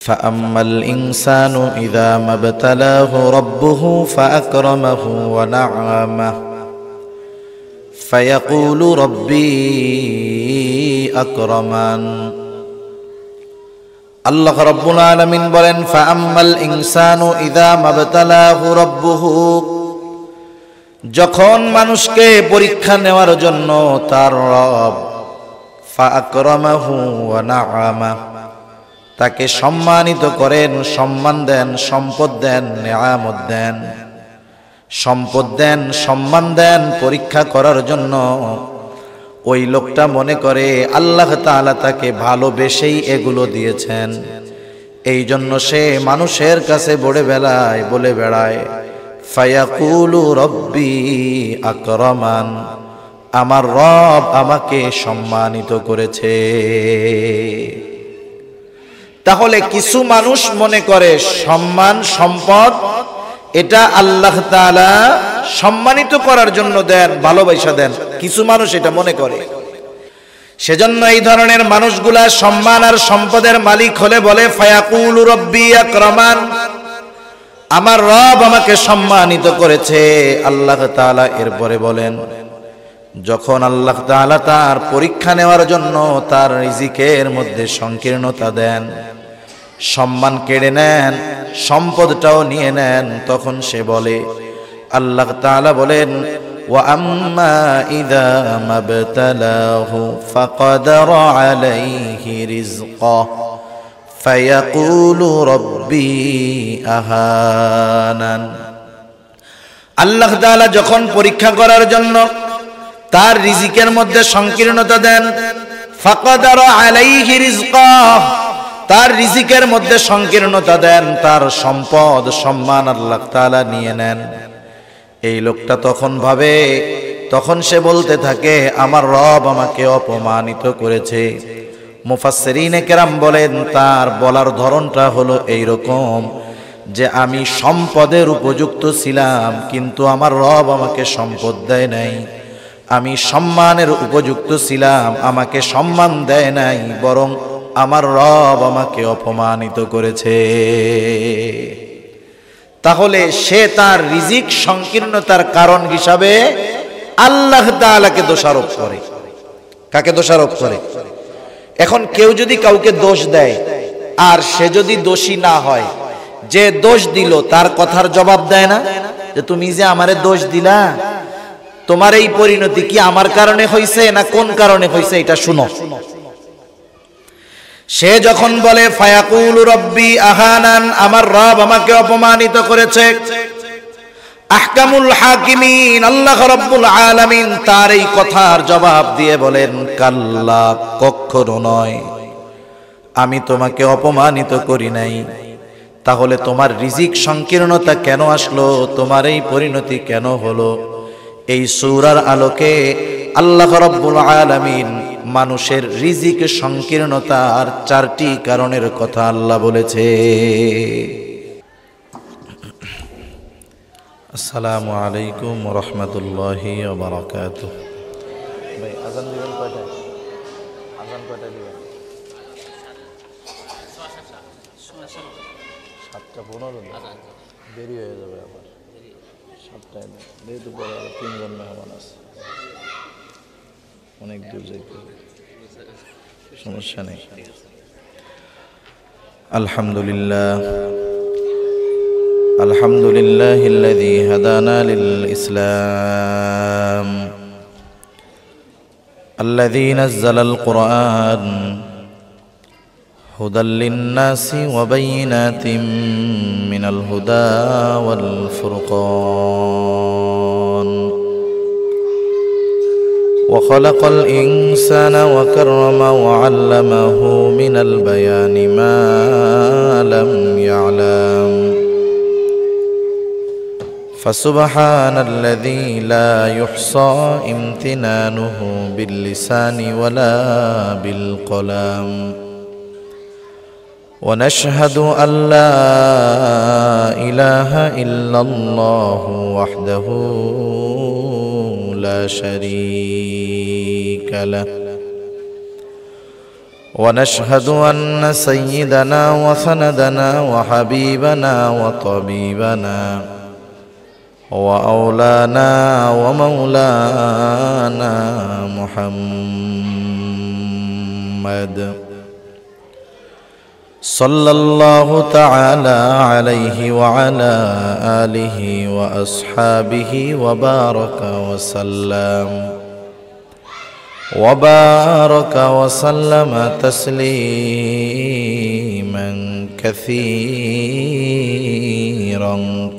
فأما الإنسان إذا ما ابتلاه ربه فأكرمه ونعمه فيقول ربي أكرمن আল্লাহ রাব্বুল আলামিন বলেন ফাআম্মাল ইনসানু ইযা মাবতালাহু রাব্বুহু, যখন মানুষকে পরীক্ষা নেওয়ার জন্য তার রব ফাআকরামাহু ওয়া নাআমা, তাকে সম্মানিত করেন, সম্মান দেন, সম্পদ দেন, নিয়ামত দেন, সম্পদ দেন, সম্মান দেন পরীক্ষা করার জন্য, ওই লোকটা মনে করে আল্লাহ তাআলা তাকে ভালোবেসেই এগুলো দিয়েছেন। এই জন্য সে মানুষের কাছে বলে বেড়ায় ফায়াকুলু রব্বি আকরামান, আমার রব আমাকে সম্মানিত করেছে। তাহলে কিছু মানুষ মনে করে সম্মান সম্পদ এটা আল্লাহ তাআলা সম্মানিত করার জন্য দেন, ভালোবাসা দেন, কিছু মানুষ এটা মনে করে। সেজন্য এই ধরনের মানুষগুলা সম্মান আর সম্পদের মালিক হলে বলে ফায়াকুলু রব্বি আকরামান, আমার রব আমাকে সম্মানিত করেছে। আল্লাহ তাআলা এরপরে বলেন, যখন আল্লাহ তাআলা তার পরীক্ষা নেওয়ার জন্য তার রিজিকের মধ্যে সংকীর্ণতা দেন, সম্মান কেড়ে নেন, সম্পদটাও নিয়ে নেন, তখন সে বলে, আল্লাহ তাআলা বলেন ওয়া আম্মা ইযা মাবতালাহু ফাকাদারা আলাইহি রিজকাহু ফায়াকুলু রব্বি আহানান। আল্লাহ তাআলা যখন পরীক্ষা করার জন্য তার রিজিকের মধ্যে সংকীর্ণতা দেন, ফাকাদারা আলাইহি রিজকাহু, তার রিজিকের মধ্যে সংকীর্ণতা দেন, তার সম্পদ সম্মান আল্লাহ তাআলা নিয়ে নেন, এই লোকটা তখন সে বলতে থাকে আমার রব আমাকে অপমানিত করেছে। মুফাসসিরিনে কেরাম বলেন তার বলার ধরনটা হলো এইরকম যে আমি সম্পদের উপযুক্ত ছিলাম কিন্তু আমার রব আমাকে সম্পদ দেয় নাই, আমি সম্মানের উপযুক্ত ছিলাম আমাকে সম্মান দেয় নাই, বরং আমার রব আমাকে অপমানিত করেছে। তাহলে সে তার রিজিক সংকীর্ণতার কারণ হিসাবে আল্লাহ তাআলাকে দোষারোপ করে। কাকে দোষারোপ করে? এখন কেউ যদি কাউকে দোষ দেয় আর সে যদি দোষী না হয়, যে দোষ দিল তার কথার জবাব দেয় না, যে তুমি যে আমারে দোষ দিলা, তোমার এই পরিণতি কি আমার কারণে হইছে না কোন কারণে হইছে এটা শুনো। সে যখন বলে ফায়াকুলু রব্বি আহানান, আমার রব আমাকে অপমানিত করেছে, আহকামুল হাকিমিন আল্লাহ রাব্বুল আলামিন তার এই কথার জবাব দিয়ে বলেন কাল্লা, কখনো নয়, আমি তোমাকে অপমানিত করি নাই। তাহলে তোমার রিজিক সংকীর্ণতা কেন আসলো, তোমার এই পরিণতি কেন হলো? এই সূরার আলোকে আল্লাহ রাব্বুল আলামিন মানুষের রিজিক সংকীর্ণতার 4টি কারণের কথা আল্লাহ বলেছে। আসসালামু আলাইকুম ওয়া রাহমাতুল্লাহি ওয়া বারাকাতুহু। ভাই আযান দিবেন কয়টায়? আযান কয়টায় দিবেন? 7:15 আযান দেরি হয়ে যাবে, আবার 7টায় যেহেতু পরে 3 জন মেহমান আছে, অনেক দূর যাইতে হবে, সমস্যা নেই। আলহামদুলিল্লাহ আলহামদুলিল্লাহিল্লাযী হাদানা লিল ইসলাম আল্লাযী নাযালাল কুরআন হুদাল লিন-নাসি ওয়া বায়িনাতিম মিনাল হুদা ওয়াল ফুরকান وخلق الإنسان وكرمه وعلمه من البيان ما لم يعلم فسبحان الذي لا يحصى امتنانه باللسان ولا بالقلم ونشهد أن لا إله إلا الله وحده لا شريك له ونشهد أن سيدنا وسندنا وحبيبنا وطبيبنا وأولانا ومولانا محمد صلى الله تعالى عليه وعلى آله وأصحابه وبارك وسلم تسليما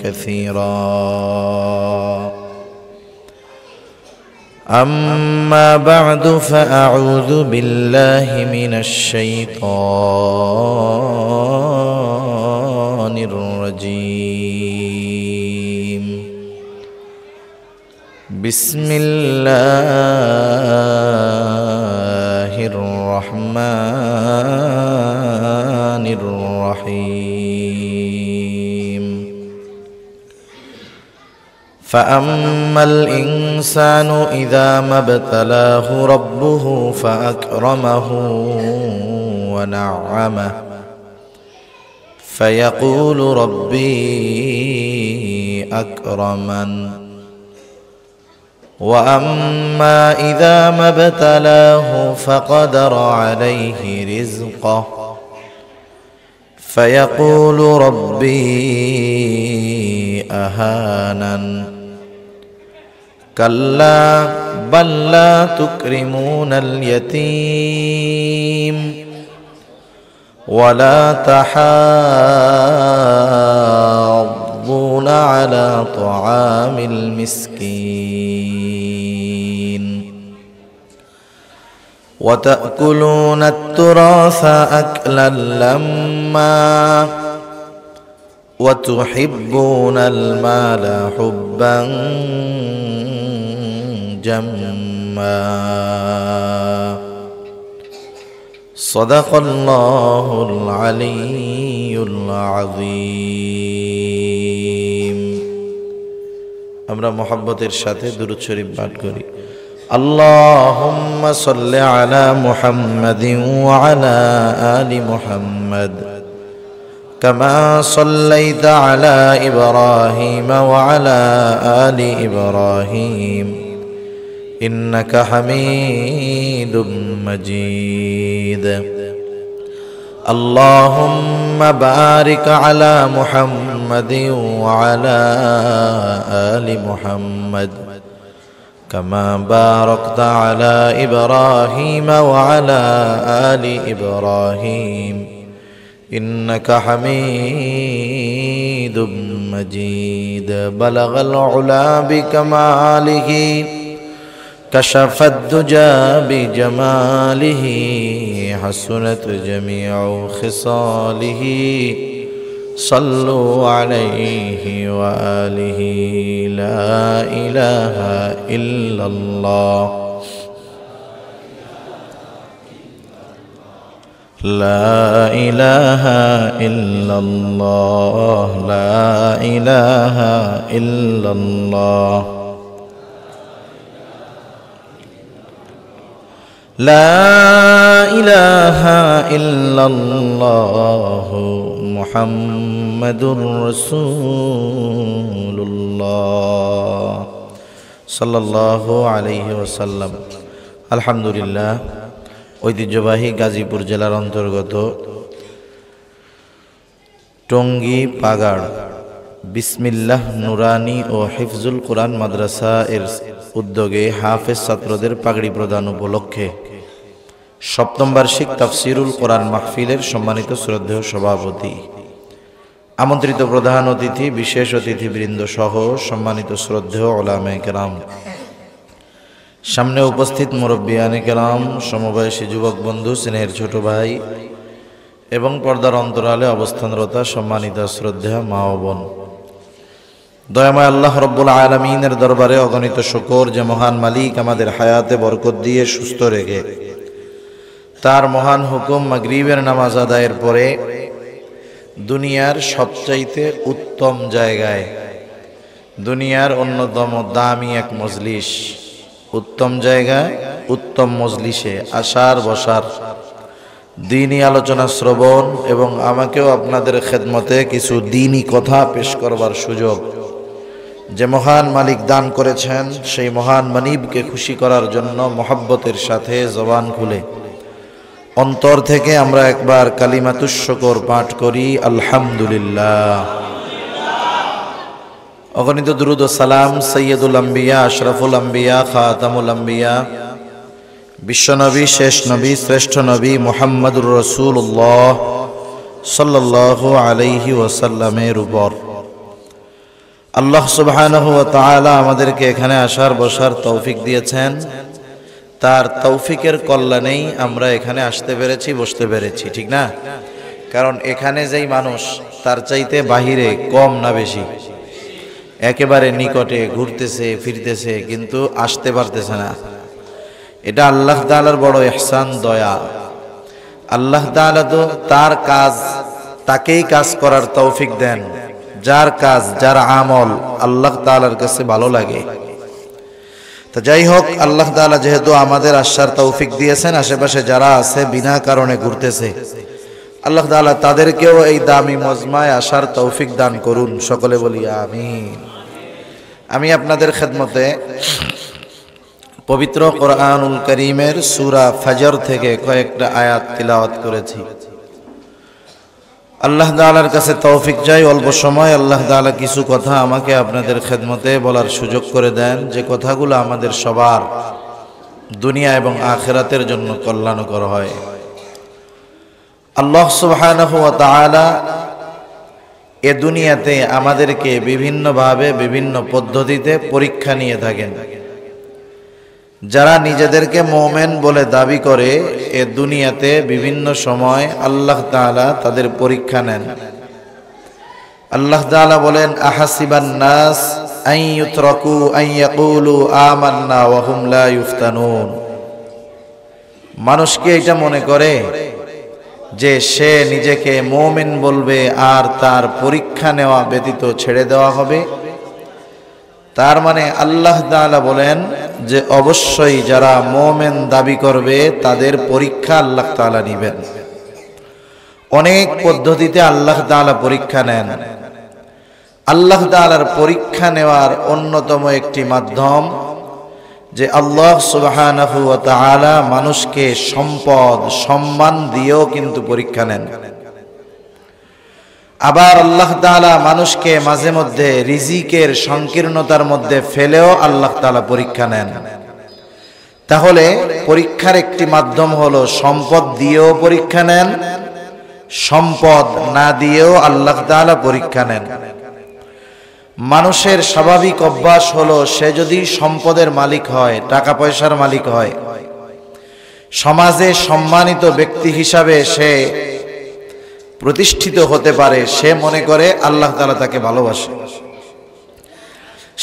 كثيرا أما بعد فأعوذ بالله من الشيطان الرجيم بسم الله الرحمن الرحيم فأما الإنسان إذا ما ابتلاه ربه فأكرمه ونعمه فيقول ربي أكرمن وأما إذا ما ابتلاه فقدر عليه رزقه فيقول ربي أهانن كلا بل لا تكرمون اليتيم ولا تحاضون على طعام المسكين وتأكلون التراث أكلا لما وتحبون المال حبا جما صدق الله العلي العظيم আমরা মোহাব্বতের সাথে দুরূদ শরীফ পাঠ করি اللهم صل على محمد وعلى آل محمد كما صليت على إبراهيم وعلى آل إبراهيم إنك حميد مجيد اللهم بارك على محمد وعلى آل محمد كما باركت على إبراهيم وعلى آل إبراهيم إنك حميد مجيد بلغ العلا بكماله كشف الدجى بجماله حسنت جميع خصاله صلوا عليه وآله لا إله إلا الله لا إله إلا الله لا إله إلا الله لا إله إلا الله محمد رسول الله صلى الله عليه وسلم الحمد لله ঐতিহ্যবাহী গাজীপুর জেলার অন্তর্গত টঙ্গী পাগাড় বিসমিল্লাহ নুরানি ও হিফজুল কোরআন মাদ্রাসা এর উদ্যোগে হাফেজ ছাত্রদের পাগড়ি প্রদান উপলক্ষে সপ্তম বার্ষিক তাফসিরুল কোরআন মাহফিলের সম্মানিত শ্রদ্ধেয় সভাপতি, আমন্ত্রিত প্রধান অতিথি, বিশেষ অতিথিবৃন্দ সহ সম্মানিত শ্রদ্ধেয় উলামায়ে কেরাম, সামনে উপস্থিত মুরব্বিয়ানে কেরাম, সমবয়সী যুবক বন্ধু, স্নেহের ছোট ভাই এবং পর্দার অন্তরালে অবস্থানরতা সম্মানিত শ্রদ্ধেয় মা ও বোন, দয়াময় আল্লাহ রব্বুল আলামিনের দরবারে অগণিত শুকর যে মহান মালিক আমাদের হায়াতে বরকত দিয়ে সুস্থ রেখে তার মহান হুকুম মাগরিবের নামাজ আদায়ের পরে দুনিয়ার সবচাইতে উত্তম জায়গায়, দুনিয়ার অন্যতম দামি এক মজলিস, উত্তম জায়গায় উত্তম মজলিসে আসার বসার দ্বীনি আলোচনা শ্রবণ এবং আমাকেও আপনাদের খেদমতে কিছু দ্বীনি কথা পেশ করবার সুযোগ যে মহান মালিক দান করেছেন, সেই মহান মানিবকে খুশি করার জন্য মহব্বতের সাথে জবান খুলে অন্তর থেকে আমরা একবার কালিমাতুশ শুকর পাঠ করি, আলহামদুলিল্লাহ। অগণিত দুরূদ ও সালাম সৈয়দুল আম্বিয়া, আশরাফুল আম্বিয়া, খাতামুল আম্বিয়া, বিশ্বনবী, শেষ নবী, শ্রেষ্ঠ নবী মুহাম্মদুর রাসূলুল্লাহ সাল্লাল্লাহু আলাইহি ওয়াসাল্লামের উপর আল্লাহ সুবহানাহু ওয়া তাআলা আমাদেরকে এখানে আসার বসার তৌফিক দিয়েছেন। তার তৌফিকের কল্যাণেই আমরা এখানে আসতে পেরেছি, বসতে পেরেছি, ঠিক না? কারণ এখানে যেই মানুষ তার চাইতে বাহিরে কম না বেশি, একেবারে নিকটে ঘুরতেছে ফিরতেছে কিন্তু আসতে পারতেছে না। এটা আল্লাহ তাআলার বড় ইহসান, দয়া। আল্লাহ তাআলা তো তার কাজ তাকেই কাজ করার তৌফিক দেন, যার কাজ, যার আমল আল্লাহ তাআলার কাছে ভালো লাগে। তো যাই হোক, আল্লাহ তাআলা যেহেতু আমাদের আসার তৌফিক দিয়েছেন, আশেপাশে যারা আছে বিনা কারণে ঘুরতেছে, আল্লাহ তাআলা তাদেরকেও এই দামি মজমায় আসার তৌফিক দান করুন। সকলে বলি আমিন। আমি আপনাদের খেদমতে পবিত্র কোরআনুল কারীমের সূরা ফজর থেকে কয়েকটা আয়াত তিলাওয়াত করেছি। আল্লাহ তাআলার কাছে তৌফিক চাই, অল্প সময় আল্লাহ তাআলা কিছু কথা আমাকে আপনাদের খেদমতে বলার সুযোগ করে দেন, যে কথাগুলো আমাদের সবার দুনিয়া এবং আখিরাতের জন্য কল্যাণকর হয়। আল্লাহ সুবহানাহু ওয়া তাআলা এ দুনিয়াতে আমাদেরকে বিভিন্নভাবে বিভিন্ন পদ্ধতিতে পরীক্ষা নিয়ে থাকেন। যারা নিজেদেরকে মুমিন বলে দাবি করে, এ দুনিয়াতে বিভিন্ন সময় আল্লাহ তাআলা তাদের পরীক্ষা নেন। আল্লাহ তাআলা বলেন, আহাসিবান নাস আন ইউতরাকু আন ইয়াকুলু আমান্না ওয়া হুম লা ইফতানুন। মানুষ কি এটা মনে করে যে সে নিজেকে মুমিন বলবে আর তার পরীক্ষা নেওয়া ব্যতীত ছেড়ে দেওয়া হবে? তার মানে আল্লাহ তাআলা বলেন যে অবশ্যই যারা মুমিন দাবি করবে তাদের পরীক্ষা আল্লাহ তাআলা নেবেন। অনেক পদ্ধতিতে আল্লাহ তাআলা পরীক্ষা নেন। আল্লাহ তাআলার পরীক্ষা নেওয়ার অন্যতম একটি মাধ্যম যে আল্লাহ সুবহানাহু ওয়া তাআলা মানুষকে সম্পদ, সম্মান দিয়েও কিন্তু পরীক্ষা নেন। আবার আল্লাহ তাআলা মানুষকে মাঝে মধ্যে রিজিকের সংকীর্ণতার মধ্যে ফেলেও আল্লাহ তাআলা পরীক্ষা নেন। তাহলে পরীক্ষার একটি মাধ্যম হলো সম্পদ দিয়েও পরীক্ষা নেন, সম্পদ না দিয়েও আল্লাহ তাআলা পরীক্ষা নেন। মানুষের স্বাভাবিক অভ্যাস হলো, সে যদি সম্পদের মালিক হয়, টাকা পয়সার মালিক হয়, সমাজে সম্মানিত ব্যক্তি হিসাবে সে প্রতিষ্ঠিত হতে পারে, সে মনে করে আল্লাহ তাআলা তাকে ভালোবাসে।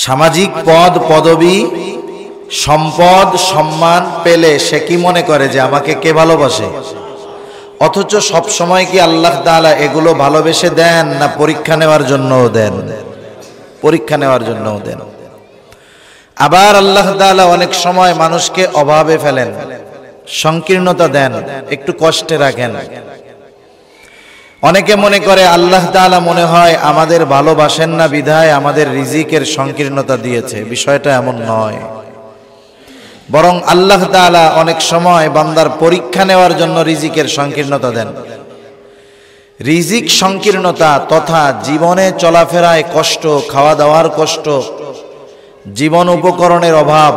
সামাজিক পদ পদবি, সম্পদ, সম্মান পেলে সে কি মনে করে যে আমাকে কে ভালোবাসে? অথচ সব সময় কি আল্লাহ তাআলা এগুলো ভালোবেসে দেন না পরীক্ষা নেওয়ার জন্যও দেন? পরীক্ষা নেওয়ার জন্যও দেন। আবার আল্লাহ তাআলা অনেক সময় মানুষকে অভাবে ফেলেন, সংকীর্ণতা দেন, একটু কষ্টে রাখেন। অনেকে মনে করে আল্লাহ তাআলা মনে হয় আমাদের ভালোবাসেন না বিধায় আমাদের রিজিকের সংকীর্ণতা দিয়েছে। বিষয়টা এমন নয়, বরং আল্লাহ তাআলা অনেক সময় বান্দার পরীক্ষা নেওয়ার জন্য রিজিকের সংকীর্ণতা দেন। রিজিক সংকীর্ণতা তথা জীবনে চলাফেরায় কষ্ট, খাওয়া দাওয়ার কষ্ট, জীবন উপকরণের অভাব,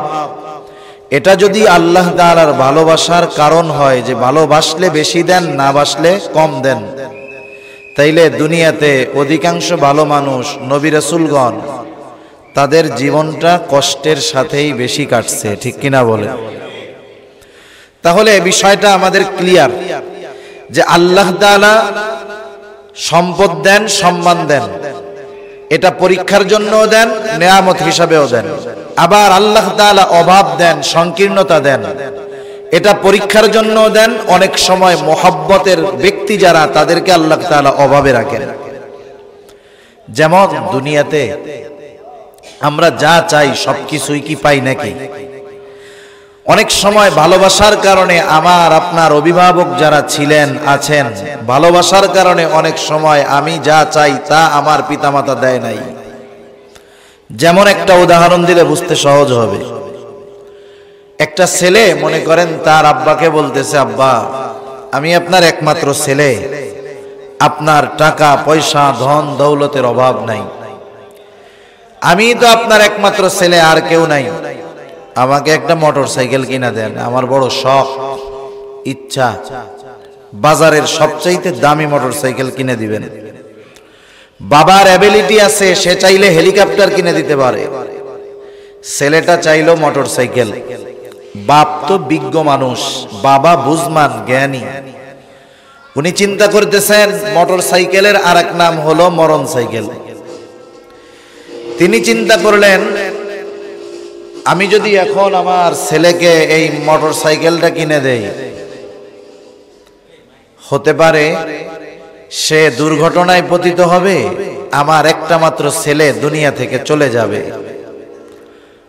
এটা যদি আল্লাহ তাআলার ভালোবাসার কারণ হয়, যে ভালোবাসলে বেশি দেন, না বাসলে কম দেন, তাইলে দুনিয়াতে অধিকাংশ ভালো মানুষ, নবী রাসূলগণ, তাদের জীবনটা কষ্টের সাথেই বেশি কাটছে, ঠিক কিনা বলে? তাহলে বিষয়টা আমাদের ক্লিয়ার যে আল্লাহ তাআলা সম্পদ দেন, সম্মান দেন, এটা পরীক্ষার জন্যও দেন, নেয়ামত হিসাবেও দেন। আবার আল্লাহ তাআলা অভাব দেন, সংকীর্ণতা দেন, এটা পরীক্ষার জন্যও দেন। অনেক সময় মহব্বতের ব্যক্তি যারা, তাদেরকে আল্লাহ তাআলা অভাবে রাখেন। যেমন দুনিয়াতে আমরা যা চাই সবকিছুই কি পাই নাকি? অনেক সময় ভালোবাসার কারণে আমার আপনার অভিভাবক যারা ছিলেন আছেন, ভালোবাসার কারণে অনেক সময় আমি যা চাই তা আমার পিতামাতা দেয় নাই। যেমন একটা উদাহরণ দিলে বুঝতে সহজ হবে। একটা ছেলে মনে করেন তার আব্বাকে বলতেছে, আব্বা আমি আপনার একমাত্র ছেলে, আপনার টাকা পয়সা ধন দৌলতের অভাব নাই, আমি তো আপনার একমাত্র ছেলে, আর কেউ নাই, আমাকে একটা মোটর সাইকেল কিনা দেন, আমার বড় শখ ইচ্ছা, বাজারের সবচাইতে দামি মোটর সাইকেল কিনে দিবেন। বাবার অ্যাবিলিটি আছে, সে চাইলে হেলিকপ্টার কিনে দিতে পারে, ছেলেটা চাইলো মোটর সাইকেল। বাপ তো বিজ্ঞ মানুষ, বাবা বুঝমান জ্ঞানী, উনি চিন্তা করতেছেন মোটর সাইকেলের আরেক নাম হলো মরণ সাইকেল। তিনি চিন্তা করলেন, আমি যদি এখন আমার ছেলেকে এই মোটর সাইকেলটা কিনে দেই, হতে পারে সে দুর্ঘটনায় পতিত হবে, আমার একটা মাত্র ছেলে দুনিয়া থেকে চলে যাবে,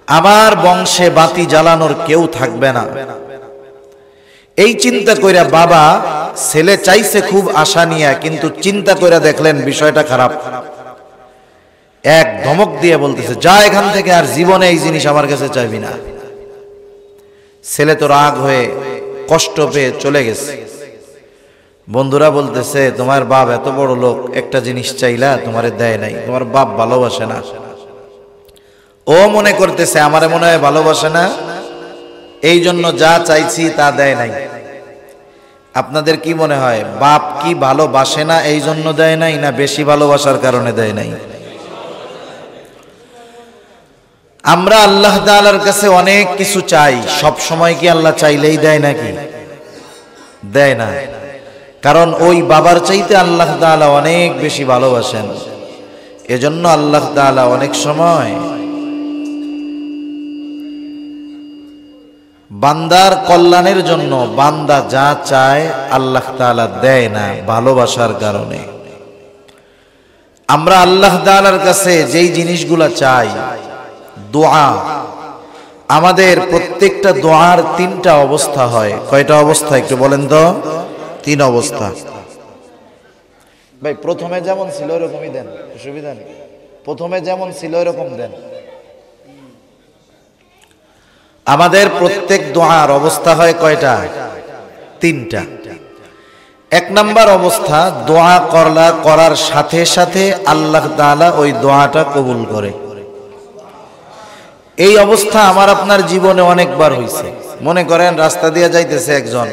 আমার বংশে বাতি জ্বালানোর কেউ থাকবে না। এই চিন্তা কইরা বাবা, ছেলে চাইছে খুব আশা নিয়ে, কিন্তু চিন্তা কইরা দেখলেন বিষয়টা খারাপ। এক ধমক দিয়ে বলতেছে, যা এখান থেকে, আর জীবনে এই জিনিস আমার কাছে চাইবি না। ছেলে তো রাগ হয়ে কষ্ট পেয়ে চলে গেছে। বন্ধুরা বলতেছে, তোমার বাপ এত বড় লোক, একটা জিনিস চাইলা তোমারে দেয় নাই, তোমার বাপ ভালোবাসে না। ও মনে করতেছে আমারে মনে হয় ভালোবাসে না, এই জন্য যা চাইছি তা দেয় নাই। আপনাদের কি মনে হয়, বাপ কি ভালোবাসে না এই জন্য দেয় নাই, না বেশি ভালোবাসার কারণে দেয় নাই? আমরা আল্লাহ তাআলার কাছে অনেক কিছু চাই, সব সময় কি আল্লাহ চাইলেই দেয় নাকি? দেয় না। কারণ ওই বাবার চাইতে আল্লাহ তাআলা অনেক বেশি ভালোবাসেন। এজন্য আল্লাহ তাআলা অনেক সময় বান্দার কল্যাণের জন্য বান্দা যা চায় আল্লাহ তাআলা দেয় না, ভালোবাসার কারণে। আমরা আল্লাহ তাআলার কাছে যেই জিনিসগুলা চাই, দোয়া, আমাদের প্রত্যেকটা দোয়ার তিনটা অবস্থা হয়। কয়টা অবস্থা একটু বলেন তো? তিন অবস্থা। ভাই প্রথমে যেমন ছিল এরকমই দেন, অসুবিধা নেই, প্রথমে যেমন ছিল এরকম দেন। আমাদের প্রত্যেক দোয়ার অবস্থা হয় কয়টা? তিনটা। এক নাম্বার অবস্থা, দোয়া করার সাথে সাথে আল্লাহ তাআলা ওই দোয়াটা কবুল করে। এই অবস্থা আমার আপনার জীবনে অনেকবার হয়েছে। মনে করেন রাস্তা দিয়ে যাইতেছে একজন,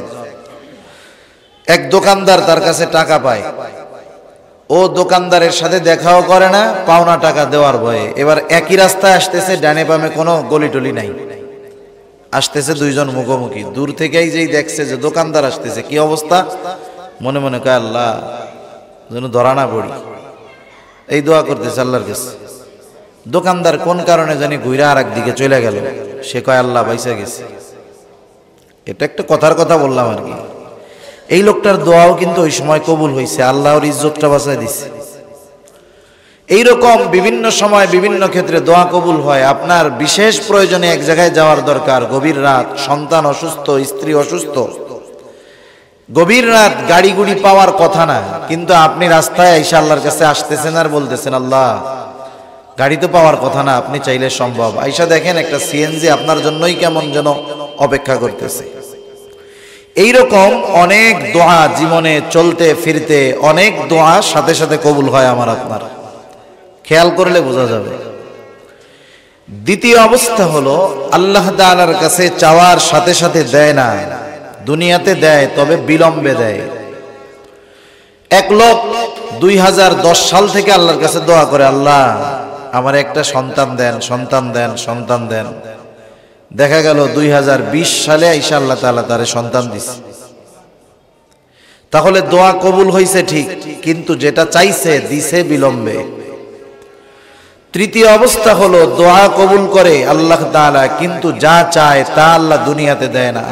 এক দোকানদার তার কাছে টাকা পায়, ও দোকানদারের সাথে দেখাও করে না পাওনা টাকা দেওয়ার ভয়ে। এবার একই রাস্তায় আসতেছে, ডানে বামে কোনো গলিটলি নাই, আসতেছে দুইজন মুখোমুখি। দূর থেকেই যেই দেখছে যে দোকানদার আসতেছে, কি অবস্থা? মনে মনে কয় আল্লাহ যেন ধরা না পড়ি, এই দোয়া করতেছে আল্লাহর কাছে। দোকানদার কোন কারণে জানি ঘুরে আর একদিকে চলে গেল, সে কয় আল্লাহ বাইসা গেছে। এটা একটা কথার কথা বললাম আর কি। এই লোকটার দোয়াও কিন্তু ওই সময় কবুল হয়েছে, আল্লাহর ইজ্জতটা বাঁচায় দিছে। এইরকম বিভিন্ন সময় বিভিন্ন ক্ষেত্রে দোয়া কবুল হয়। আপনার বিশেষ প্রয়োজনে এক জায়গায় যাওয়ার দরকার, গভীর রাত, সন্তান অসুস্থ, স্ত্রী অসুস্থ, গভীর রাত, গাড়ি গুড়ি পাওয়ার কথা না, কিন্তু আপনি রাস্তায় আইসা আল্লাহর কাছে আসতেছেন আর বলতেছেন আল্লাহ গাড়ি তো পাওয়ার কথা না, আপনি চাইলে সম্ভব। আইসা দেখেন একটা সিএনজি আপনার জন্যই কেমন যেন অপেক্ষা করতেছে। এইরকম অনেক দোয়া জীবনে চলতে ফিরতে অনেক দোয়া সাথে সাথে কবুল হয় আমার আপনার, খেয়াল করলে বোঝা যাবে। দ্বিতীয় অবস্থা হলো আল্লাহ তাআলার কাছে চাওয়ার সাথে সাথে দেয় না, দুনিয়াতে দেয় তবে বিলম্বে দেয়। এক লোক 2010 সাল থেকে আল্লাহর কাছে দোয়া করে, আল্লাহ আমার একটা সন্তান দেন, সন্তান দেন, সন্তান দেন। দেখা গেল 2020 সালে আইসা আল্লাহ তাআলা তারে সন্তান দিছে। তাহলে দোয়া কবুল হয়েছে ঠিক, কিন্তু যেটা চাইছে দিছে বিলম্বে। তৃতীয় অবস্থা হলো দোয়া কবুল করে আল্লাহ তাআলা, কিন্তু যা চায় তা আল্লাহ দুনিয়াতে দেয় না,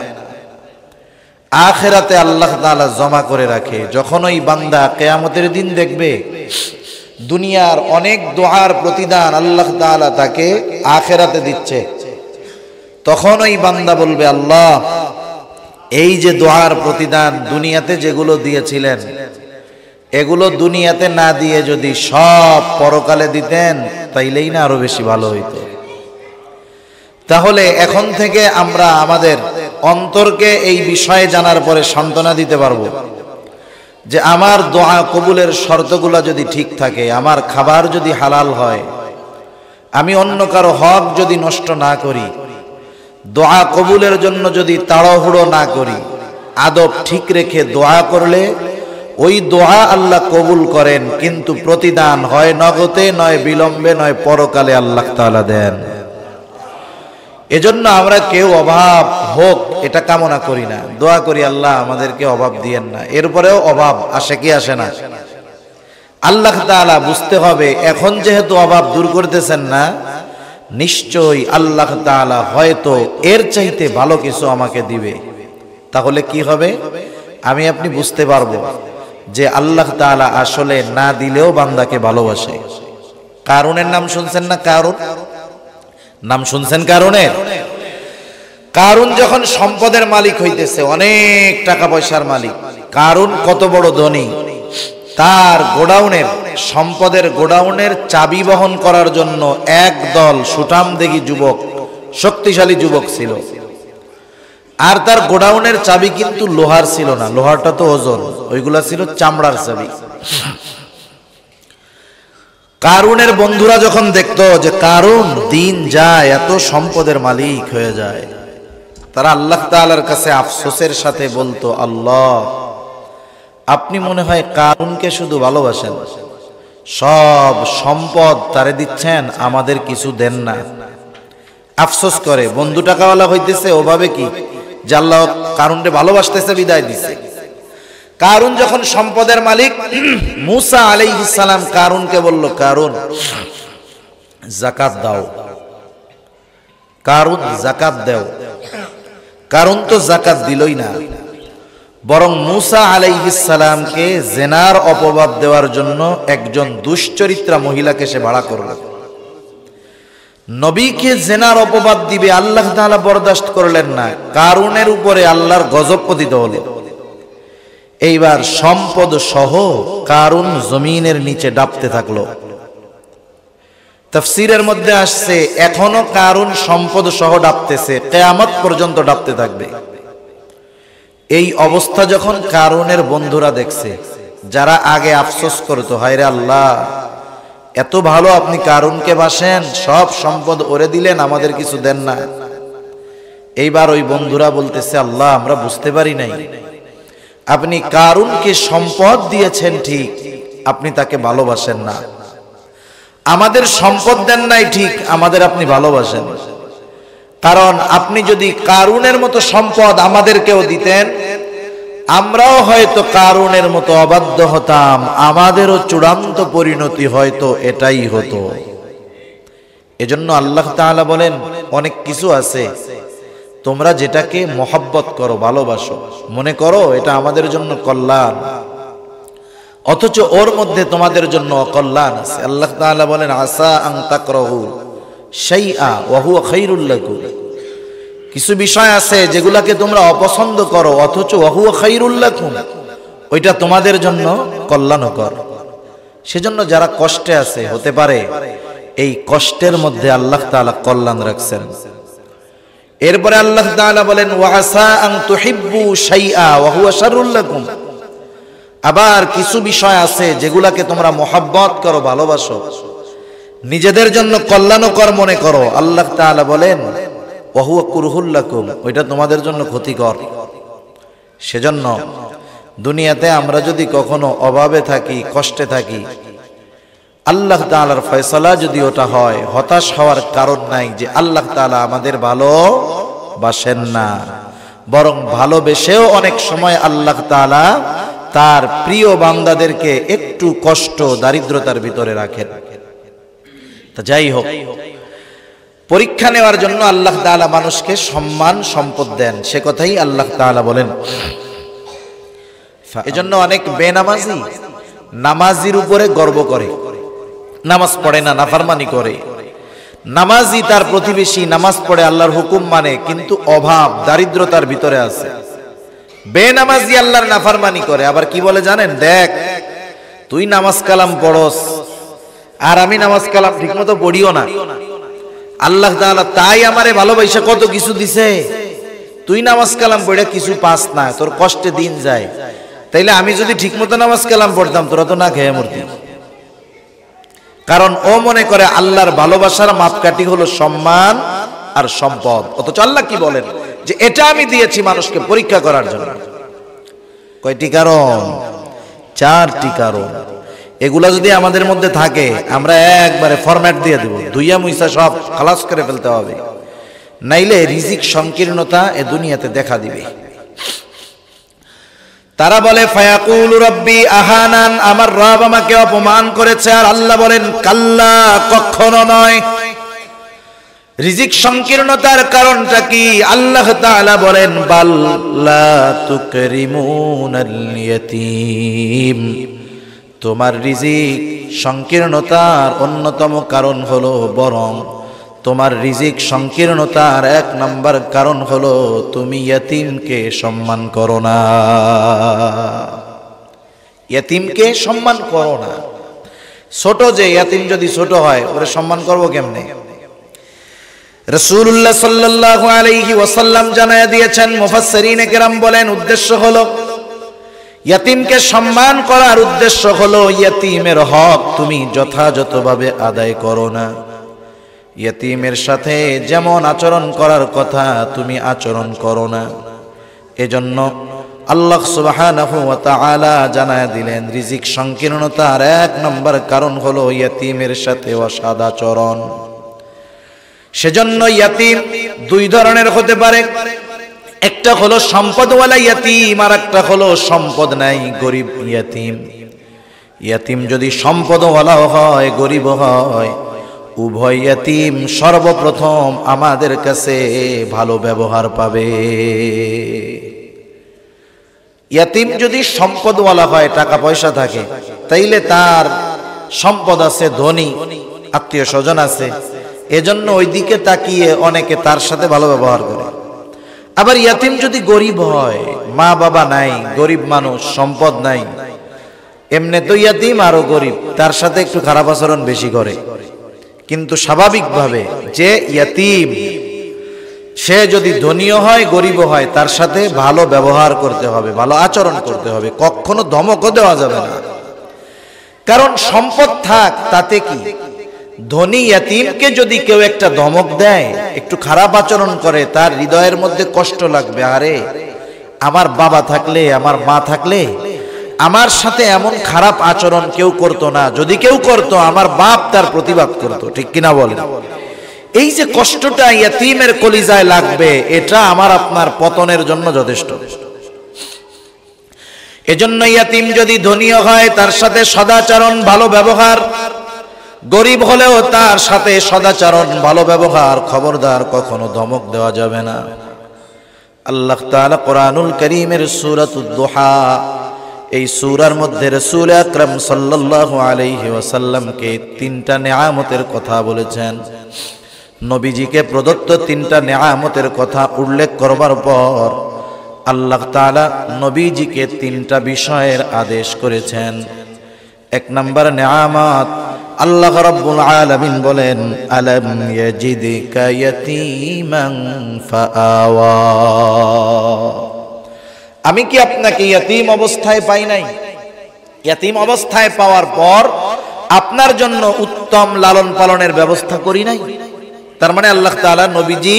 আখিরাতে আল্লাহ তাআলা জমা করে রাখে। যখন ওই বান্দা কিয়ামতের দিন দেখবে দুনিয়ার অনেক দোয়ার প্রতিদান আল্লাহ তাআলা তাকে আখিরাতে দিচ্ছে, তখন ওই বান্দা বলবে, আল্লাহ, এই যে দোয়ার প্রতিদান দুনিয়াতে যেগুলো দিয়েছিলেন, এগুলো দুনিয়াতে না দিয়ে যদি সব পরকালে দিতেন তাইলেই না আরো বেশি ভালো হইতো। তাহলে এখন থেকে আমরা আমাদের অন্তরকে এই বিষয়ে জানার পরে সান্ত্বনা দিতে পারবো যে আমার দোয়া কবুলের শর্তগুলো যদি ঠিক থাকে, আমার খাবার যদি হালাল হয়, আমি অন্য কারো হক যদি নষ্ট না করি, দোয়া কবুলের জন্য যদি তাড়াহুড়ো না করি, আদব ঠিক রেখে দোয়া করলে ওই দোয়া আল্লাহ কবুল করেন, কিন্তু প্রতিদান হয় নগদে, নয় বিলম্বে, নয় পরকালে আল্লাহ তাআলা দেন। এজন্য আমরা কেউ অভাব হোক এটা কামনা করি না, দোয়া করি আল্লাহ আমাদেরকে অভাব দিয়েন না। এরপরেও অভাব আসে কি আসে না? আল্লাহ তাআলা বুঝতে হবে, এখন যেহেতু অভাব দূর করতেছেন না, নিশ্চয়ই আল্লাহ তাআলা হয়তো এর চাইতে ভালো কিছু আমাকে দিবে। তাহলে কি হবে? আমি আপনি বুঝতে পারবো যে আল্লাহ তাআলা আসলে না দিলেও বান্দাকে ভালোবাসে। কারুনের নাম শুনছেন না? কারুন নাম শুনছেন? কারুনের কারুন যখন সম্পদের মালিক হইতেছে, অনেক টাকা পয়সার মালিক, কারুন কত বড় ধনী, তার গোডাউনের সম্পদের গোডাউনের চাবি বহন করার জন্য একদল সুঠামদেহী যুবক, শক্তিশালী যুবক ছিল। আর তার গোডাউনের চাবি কিন্তু লোহার ছিল না, লোহারটা তো ওজন, ওইগুলা ছিল চামড়ার চাবি। কারুনের বন্ধুরা যখন দেখতো যে কারুন দিন যায় এত সম্পদের মালিক হয়ে যায়, তারা আল্লাহ তাআলার কাছে আফসোসের সাথে বলতো, আল্লাহ, আপনি মনে হয় কারুনকে শুধু ভালোবাসেন, সব সম্পদ তারে দিচ্ছেন, আমাদের কিছু দেন না। আফসোস করে, বন্ধু টাকাওয়ালা হইতেছে, ওভাবে কি যে আল্লাহ কারুনকে ভালোবাসতেছে বিদায় দিছে। কারুন যখন সম্পদের মালিক, মূসা আলাইহিস সালাম কারুনকে বলল, কারুন যাকাত দাও, কারুন যাকাত দাও। কারুন তো যাকাত দিলই না, বরং মূসা আলাইহিস সালামকে জিনার অপবাদ দেওয়ার জন্য একজন দুশ্চরিত্রা মহিলাকে সে ভাড়া করল। নবীকে জিনার অপবাদ দিবে, আল্লাহ তাআলা বরদাস্ত করলেন না, কারুনের উপরে আল্লাহর গজব পতিত হলো। এইবার সম্পদ সহ কারুন জমিনের নিচে ডাবতে থাকলো। তাফসীরের মধ্যে আসছে এখনো কারুন সম্পদ সহ ডাবতেছে, কিয়ামত পর্যন্ত ডাবতে থাকবে। এই অবস্থা যখন কারুনের বন্ধুরা দেখছে, যারা আগে আফসোস করতো, হায়রে আল্লাহ, এত ভালো আপনি কারুনকে বাসেন, সব সম্পদ ওরে দিলেন, আমাদের কিছু দেন না। এইবার ওই বন্ধুরা বলতেছে, আল্লাহ, আমরা বুঝতে পারি নাই, আপনি কারুনকে সম্পদ দিয়েছেন ঠিক, আপনি তাকে ভালোবাসেন না। আমাদের সম্পদ দেন নাই ঠিক, আমাদের আপনি ভালোবাসেন। কারণ আপনি যদি কারুনের মতো সম্পদ আমাদেরকেও দিতেন, আমরাও হয়তো কারুনের মতো অবাধ্য হতাম, আমাদেরও চূড়ান্ত পরিণতি হয়তো এটাই হতো। এজন্য আল্লাহ তাআলা বলেন, অনেক কিছু আছে তোমরা যেটাকে মহব্বত করো, ভালোবাসো, মনে করো এটা আমাদের জন্য কল্যাণ, অথচ ওর মধ্যে তোমাদের জন্য অকল্যাণ আছে। আল্লাহ তাআলা বলেন, আসা আন তাকরাহু শাইআ ওয়া হুয়া খায়রুল লাকুম। কিছু বিষয় আছে যেগুলাকে তোমরা অপছন্দ করো, অথচ ওয়া হুয়া খায়রুল লাকুম, ওইটা তোমাদের জন্য কল্যাণকর। সেজন্য যারা কষ্টে আছে, হতে পারে এই কষ্টের মধ্যে আল্লাহ তাআলা কল্যাণ রাখছেন। এরপরে আল্লাহ তাআলা বলেন, ওয়া আসা আন তুহিব্বু শাইআ ওয়া হুয়া শাররুল লাকুম। আবার কিছু বিষয় আছে যেগুলাকে তোমরা মহব্বত করো, ভালোবাসো, নিজেদের জন্য কল্যাণকর মনে করো, আল্লাহ তাআলা বলেন ওয়া হুয়া কুরহুল লাকুম, ওইটা তোমাদের জন্য ক্ষতিকর। সেজন্য দুনিয়াতে আমরা যদি কখনো অভাবে থাকি, কষ্টে থাকি, আল্লাহ তাআলার ফয়সালা যদি ওটা হয়, হতাশ হওয়ার কারণ নাই যে আল্লাহ তাআলা আমাদের ভালোবাসেন না, বরং ভালোবেসেও অনেক সময় আল্লাহ তাআলা তার প্রিয় বান্দাদেরকে একটু কষ্ট, দারিদ্রতার ভিতরে রাখেন। তা যাই হোক, পরীক্ষা নেওয়ার জন্য আল্লাহ তাআলা মানুষকে সম্মান সম্পদ দেন, সে কথাই আল্লাহ তাআলা বলেন। এজন্য অনেক বেনামাজি নামাজির উপরে গর্ব করে, নামাজ পড়ে না, নাফরমানি করে, নামাজি তার প্রতিবেশী নামাজ পড়ে আল্লাহর হুকুম মানে, কিন্তু অভাব দারিদ্রতার ভিতরে আছে। বেনামাজি আল্লাহর নাফরমানি করে, আবার কি বলে জানেন, দেখ তুই নামাজ কালাম পড়স আর আমি নামাজ কালাম ঠিকমতো পড়িও না, আল্লাহ তাআলা তাই আমারে ভালোবাসা কত কিছু দিছে, তুই নামাজ কালাম পড়ে কিছু পাস না, তোর কষ্টে দিন যায়, তাইলে আমি যদি ঠিকমতো নামাজ কালাম পড়তাম তোরা তো না খেয়ে মরতি। কারণ ও মনে করে আল্লাহর ভালোবাসার মাপকাঠি হলো সম্মান আর সম্পদ। অথচ আল্লাহ কি বলেন যে এটা আমি দিয়েছি মানুষকে পরীক্ষা করার জন্য। কয়টি কারণ? 4টি কারণ। এগুলা যদি আমাদের মধ্যে থাকে আমরা একবারে ফরম্যাট দিয়ে দেব, দুইয়া মুইসা সব খালাস করে ফেলতে হবে, নাইলে রিজিক সংকীর্ণতা এ দুনিয়াতে দেখা দিবে। তারা বলে ফায়াকুলু রাব্বি আহানান, আমার রব আমাকে অপমান করেছে। আর আল্লাহ বলেন কাল্লা, কখনো নয়। রিজিক সংকীর্ণতার কারণটা কি? আল্লাহ তাআলা বলেন বাল লা তুকরিমুনাল ইয়াতীম, তোমার রিজিক সংকীর্ণতার অন্যতম কারণ হলো, বরং তোমার রিজিক সংকীর্ণতার 1 নম্বর কারণ হলো তুমি ইয়াতীমকে সম্মান করো না। ইয়াতীমকে সম্মান করো না। ছোট যে ইয়াতীম যদি ছোট হয় ওরে সম্মান করব কেমনে? রাসূলুল্লাহ সাল্লাল্লাহু আলাইহি ওয়াসাল্লাম জানায়া দিয়েছেন, মুফাসসিরিনে কেরাম বলেন উদ্দেশ্য হলো, ইয়াতীমকে সম্মান করার উদ্দেশ্য হলো ইয়াতীমের হক তুমি যথাযথভাবে আদায় করো না। ইয়াতীমের সাথে যেমন আচরণ করার কথা তুমি আচরণ করো না। এজন্য আল্লাহ সুবহানাহু ওয়া তাআলা জানায়া দিলেন রিজিক সংকীর্ণতার 1 নম্বর কারণ হলো ইয়াতীমের সাথে অসৎ আচরণ। সেজন্য ইয়াতীম 2 ধরনের হতে পারে, একটা হলো সম্পদওয়ালা ইয়াতীম আর একটা হলো সম্পদ নাই গরিব ইয়াতীম। ইয়াতীম যদি সম্পদওয়ালা হয় গরিব হয়, উভয় ইয়াতীম সর্বপ্রথম আমাদের কাছে ভালো ব্যবহার পাবে। ইয়াতীম যদি সম্পদওয়ালা হয়, টাকা পয়সা থাকে, তাইলে তার সম্পদ আছে, ধনী আত্মীয় স্বজন আছে, এজন্য ওই দিকে তাকিয়ে অনেকে তার সাথে ভালো ব্যবহার করে। আবার ইয়াতীম যদি গরিব হয়, মা বাবা নাই, গরিব মানুষ, সম্পদ নাই, এমনি তো ইয়াতীম আরো গরিব, তার সাথে একটু খারাপ আচরণ বেশি করে। কিন্তু স্বাভাবিকভাবে যে ইয়াতীম সে যদি ধনীও হয় গরিবও হয়, তার সাথে ভালো ব্যবহার করতে হবে, ভালো আচরণ করতে হবে, কখনো ধমকও দেওয়া যাবে না। কারণ সম্পদ থাক তাতে কি, ধনী ইয়াতীমকে যদি কেউ একটা ধমক দেয়, একটু খারাপ আচরণ করে, তার হৃদয়ের মধ্যে কষ্ট লাগবে। আরে আমার বাবা থাকলে, আমার মা থাকলে আমার সাথে এমন খারাপ আচরণ কেউ করতো না, যদি কেউ করতো আমার বাপ তার প্রতিবাদ করতো, ঠিক কিনা বলেন? এই যে কষ্টটা ইয়াতীমের কলিজায় লাগবে, এটা আমার আপনার পতনের জন্য যথেষ্ট। এজন্য ইয়াতীম যদি ধনীও হয় তার সাথে সদাচরণ ভালো ব্যবহার, গরিব হলেও তার সাথে সদাচরণ ভালো ব্যবহার, খবরদার কখনো ধমক দেওয়া যাবে না। আল্লাহ তাআলা কোরআনুল কারীমের সূরাতুদ দুহা, এই সূরার মধ্যে রাসূল আকরাম সাল্লাল্লাহু আলাইহি ওয়াসাল্লামকে 3টা নেয়ামতের কথা বলেছেন। নবীজিকে প্রদত্ত 3টা নেয়ামতের কথা উল্লেখ করবার পর আল্লাহ তাআলা নবীজিকে 3টা বিষয়ের আদেশ করেছেন। 1 নম্বর নেয়ামত, আল্লাহ রাব্বুল আলামিন বলেন আলাম ইয়াজিদকা ইয়াতীমান ফাআওয়া, আমি কি আপনাকে ইয়াতীম অবস্থায় পাই নাই? ইয়াতীম অবস্থায় পাওয়ার পর আপনার জন্য উত্তম লালন পালনের ব্যবস্থা করি নাই? তার মানে আল্লাহ তাআলা নবীজি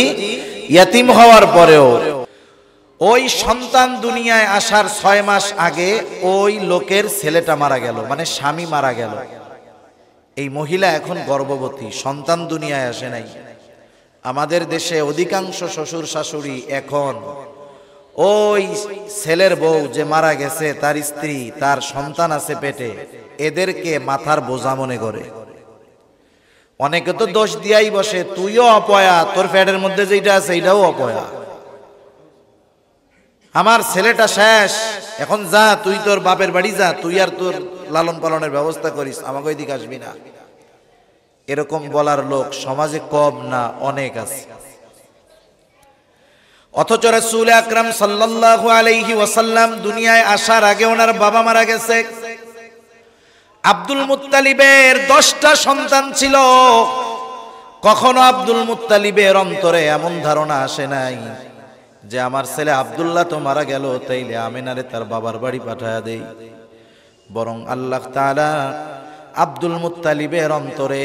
ইয়াতীম হওয়ার পরেও ওই সন্তান দুনিয়ায় আসার 6 মাস আগে ওই লোকের ছেলেটা মারা গেল, মানে স্বামী মারা গেল। এই মহিলা এখন গর্ভবতী, সন্তান দুনিয়ায় আসে নাই। আমাদের দেশে অধিকাংশ শ্বশুর শাশুড়ি এখন ওই ছেলের বউ যে মারা গেছে, তার স্ত্রী, তার সন্তান আছে পেটে, এদেরকে মাথার বোঝা মনে করে। অনেকে তো দোষ দিয়াই বসে, তুইও অপয়া, তোর পেটের মধ্যে যেটা আছে এটাও অপয়া, আমার ছেলেটা শেষ, এখন যা তুই তোর বাপের বাড়ি যা, তুই আর তোর লালন পালনের ব্যবস্থা করিস, আমাকে ওইদিকে আসবি না। এরকম বলার লোক সমাজে কম না, অনেক আছে। অথচ রাসূল আকরাম সাল্লাল্লাহু আলাইহি ওয়াসাল্লাম দুনিয়ায় আসার আগে ওনার বাবা মারা গেছে। আব্দুল মুত্তালিবের 10টা সন্তান ছিল। কখনো আব্দুল মুত্তালিবের অন্তরে এমন ধারণা আসে নাই যে আমার ছেলে আব্দুল্লাহ তো মারা গেল, তাইলে আমিনারে তার বাবার বাড়ি পাঠায়া দেই। বরং আল্লাহ তাআলা আব্দুল মুত্তালিবের অন্তরে